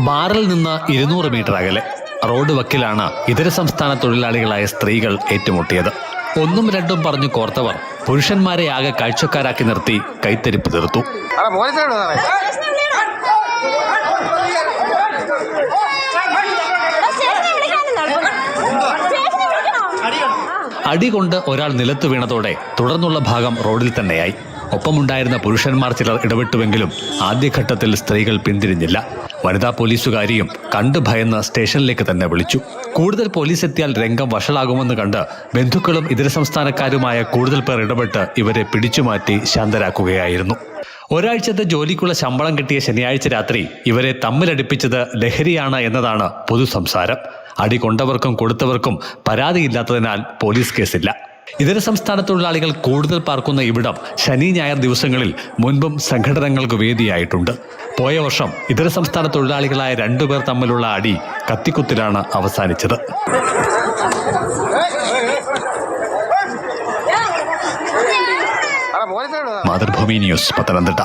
ബാറിൽ നിന്ന് 200 മീറ്റർ അകലെ റോഡ് വക്കിലാണ് ഇതര സംസ്ഥാന തൊഴിലാളികളായ സ്ത്രീകൾ ഏറ്റുമുട്ടിയത്. ഒന്നും രണ്ടും പറഞ്ഞു കോർത്തവർ പുരുഷന്മാരെ ആകെ കാഴ്ചക്കാരാക്കി നിർത്തി കൈത്തരിപ്പ് തീർത്തു. അടികൊണ്ട് ഒരാൾ നിലത്തു വീണതോടെ തുടർന്നുള്ള ഭാഗം റോഡിൽ തന്നെയായി. ഒപ്പമുണ്ടായിരുന്ന പുരുഷന്മാർ ചിലർ ഇടപെട്ടുവെങ്കിലും ആദ്യഘട്ടത്തിൽ സ്ത്രീകൾ പിന്തിരിഞ്ഞില്ല. വനിതാ പോലീസുകാരിയും കണ്ടു ഭയന്ന് സ്റ്റേഷനിലേക്ക് തന്നെ വിളിച്ചു. കൂടുതൽ പോലീസ് എത്തിയാൽ രംഗം വഷളാകുമെന്ന് കണ്ട് ബന്ധുക്കളും ഇതര സംസ്ഥാനക്കാരുമായ കൂടുതൽ പേർ ഇടപെട്ട് ഇവരെ പിടിച്ചുമാറ്റി ശാന്തരാക്കുകയായിരുന്നു. ഒരാഴ്ചത്തെ ജോലിക്കുള്ള ശമ്പളം കിട്ടിയ ശനിയാഴ്ച രാത്രി ഇവരെ തമ്മിലടിപ്പിച്ചത് ലഹരിയാണ് എന്നതാണ് പൊതുസംസാരം. അടി കൊണ്ടവർക്കും കൊടുത്തവർക്കും പരാതിയില്ലാത്തതിനാൽ പോലീസ് കേസില്ല. ഇതര സംസ്ഥാന തൊഴിലാളികൾ കൂടുതൽ പാർക്കുന്ന ഇവിടം ശനി ഞായർ ദിവസങ്ങളിൽ മുൻപും സംഘടനകൾക്ക് വേദിയായിട്ടുണ്ട്. പോയ വർഷം ഇതര സംസ്ഥാന തൊഴിലാളികളായ 2 പേർ തമ്മിലുള്ള അടി കത്തിക്കുത്തിലാണ് അവസാനിച്ചത്. മാതൃഭൂമി ന്യൂസ്, പത്തനംതിട്ട.